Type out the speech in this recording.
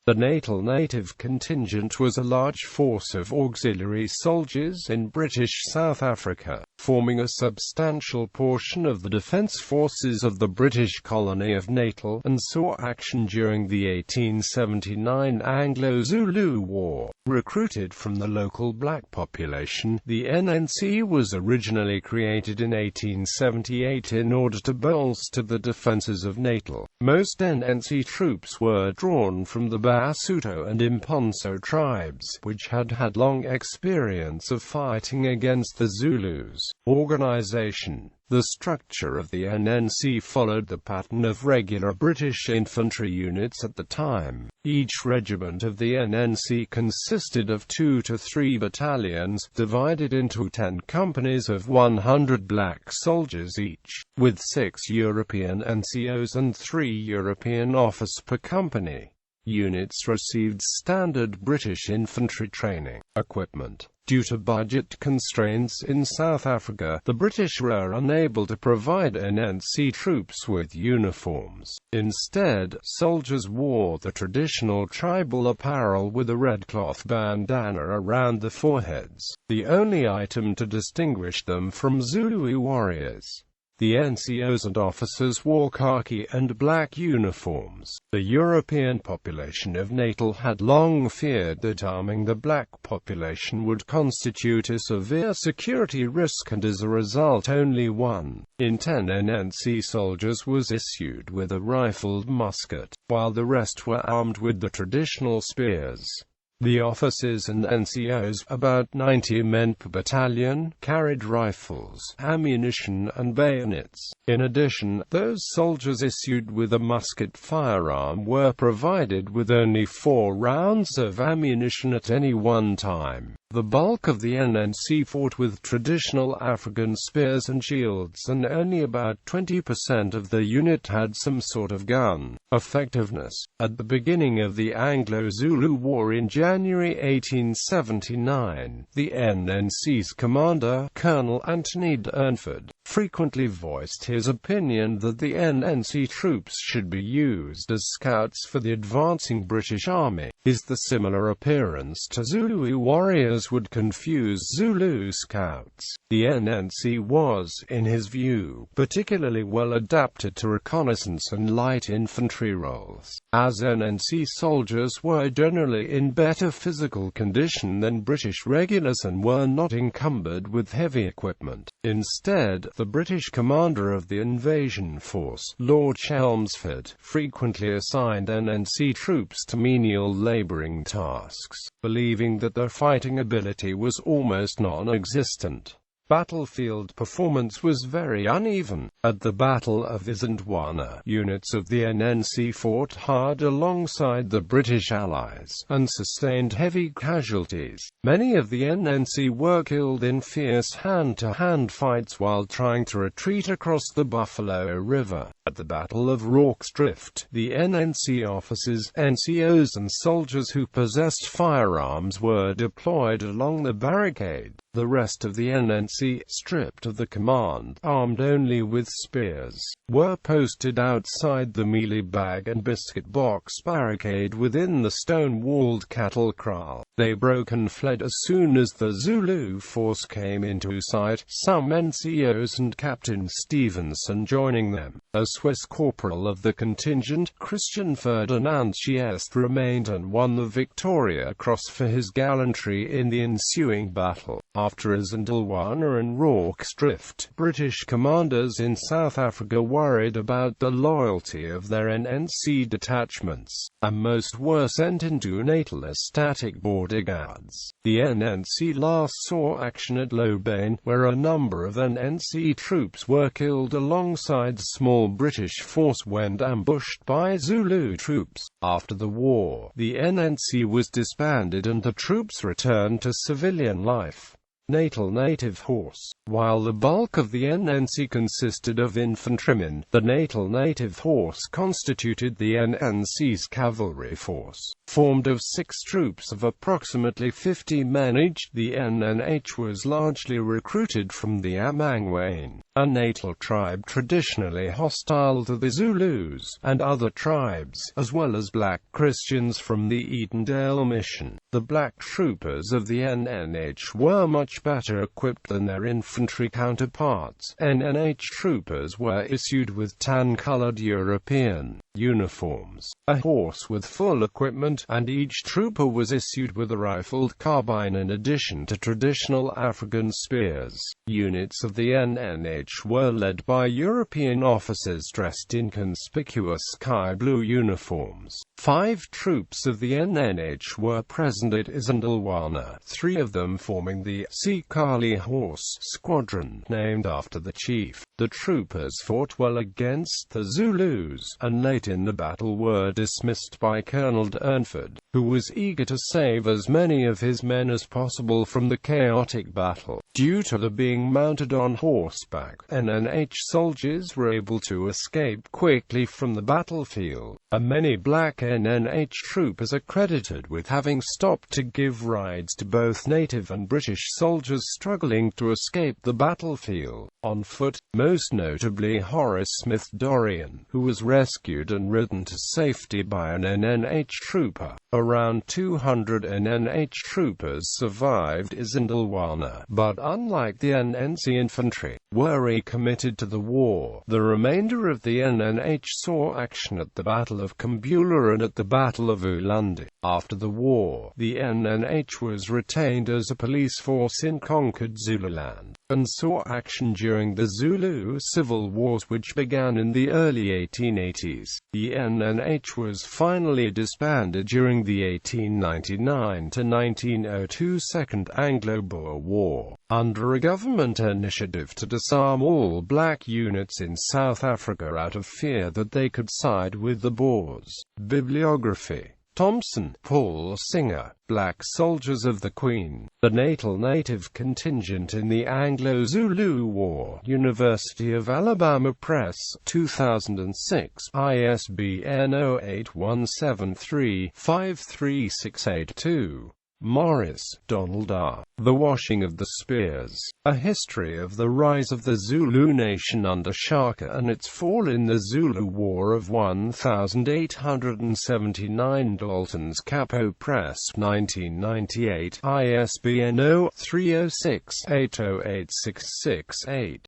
The Natal Native Contingent was a large force of auxiliary soldiers in British South Africa, forming a substantial portion of the defence forces of the British colony of Natal, and saw action during the 1879 Anglo-Zulu War. Recruited from the local black population, the NNC was originally created in 1878 in order to bolster the defences of Natal. Most NNC troops were drawn from the Basuto and Mponso tribes, which had had long experience of fighting against the Zulus. Organization. The structure of the NNC followed the pattern of regular British infantry units at the time. Each regiment of the NNC consisted of 2 to 3 battalions, divided into 10 companies of 100 black soldiers each, with 6 European NCOs and 3 European officers per company. Units received standard British infantry training. Equipment. Due to budget constraints in South Africa, the British were unable to provide NNC troops with uniforms. Instead, soldiers wore the traditional tribal apparel with a red cloth bandana around the foreheads, the only item to distinguish them from Zulu warriors. The NCOs and officers wore khaki and black uniforms. The European population of Natal had long feared that arming the black population would constitute a severe security risk, and as a result only 1 in 10 NNC soldiers was issued with a rifled musket, while the rest were armed with the traditional spears. The officers and NCOs, about 90 men per battalion, carried rifles, ammunition and bayonets. In addition, those soldiers issued with a musket firearm were provided with only 4 rounds of ammunition at any one time. The bulk of the NNC fought with traditional African spears and shields, and only about 20% of the unit had some sort of gun. Effectiveness. At the beginning of the Anglo-Zulu War in January 1879, the NNC's commander, Colonel Anthony Durnford, frequently voiced his opinion that the NNC troops should be used as scouts for the advancing British Army. The similar appearance to Zulu warriors would confuse Zulu scouts. The NNC was, in his view, particularly well adapted to reconnaissance and light infantry roles, as NNC soldiers were generally in better physical condition than British regulars and were not encumbered with heavy equipment. Instead, the British commander of the invasion force, Lord Chelmsford, frequently assigned NNC troops to menial labouring tasks, believing that their fighting ability was almost non-existent. Battlefield performance was very uneven. At the Battle of Isandlwana, units of the NNC fought hard alongside the British Allies, and sustained heavy casualties. Many of the NNC were killed in fierce hand-to-hand fights while trying to retreat across the Buffalo River. At the Battle of Rorke's Drift, the NNC officers, NCOs and soldiers who possessed firearms were deployed along the barricade. The rest of the NNC, stripped of the command, armed only with spears, were posted outside the mealie bag and biscuit box barricade within the stone-walled cattle kraal. They broke and fled as soon as the Zulu force came into sight, some NCOs and Captain Stevenson joining them. A Swiss corporal of the contingent, Christian Ferdinand Chiest, remained and won the Victoria Cross for his gallantry in the ensuing battle. After Isandlwana and Rorke's Drift, British commanders in South Africa worried about the loyalty of their NNC detachments, and most were sent into Natal as static bodyguards. The NNC last saw action at Lobane, where a number of NNC troops were killed alongside small British force when ambushed by Zulu troops. After the war, the NNC was disbanded and the troops returned to civilian life. Natal Native Horse. While the bulk of the NNC consisted of infantrymen, the Natal Native Horse constituted the NNC's cavalry force. Formed of 6 troops of approximately 50 men each, the NNH was largely recruited from the Amangwane, a Natal tribe traditionally hostile to the Zulus and other tribes, as well as black Christians from the Edendale Mission. The black troopers of the NNH were much better equipped than their infantry counterparts. NNH troopers were issued with tan-colored European uniforms, a horse with full equipment, and each trooper was issued with a rifled carbine in addition to traditional African spears. Units of the NNH were led by European officers dressed in conspicuous sky blue uniforms. 5 troops of the NNH were present at Isandlwana, 3 of them forming the Sikali Horse Squadron, named after the chief. The troopers fought well against the Zulus, and late in the battle were dismissed by Colonel Durnford, who was eager to save as many of his men as possible from the chaotic battle. Due to the being mounted on horseback, NNH soldiers were able to escape quickly from the battlefield, and many black NNH troopers are credited with having stopped to give rides to both native and British soldiers struggling to escape the battlefield. On foot, most notably Horace Smith Dorrien, who was rescued and ridden to safety by an NNH trooper. Around 200 NNH troopers survived Isandlwana, but unlike the NNC infantry, were recommitted to the war. The remainder of the NNH saw action at the Battle of Kambula and at the Battle of Ulundi. After the war, the NNH was retained as a police force in conquered Zululand, and saw action during the Zulu civil wars which began in the early 1880s. The NNH was finally disbanded during the 1899–1902 Second Anglo-Boer War, under a government initiative to disarm all black units in South Africa out of fear that they could side with the Boers. Bibliography. Thompson, Paul Singer, Black Soldiers of the Queen, The Natal Native Contingent in the Anglo-Zulu War, University of Alabama Press, 2006, ISBN 0817353682. Morris, Donald R. The Washing of the Spears, A History of the Rise of the Zulu Nation under Shaka and its Fall in the Zulu War of 1879. Dalton's Capo Press, 1998, ISBN 0306808668.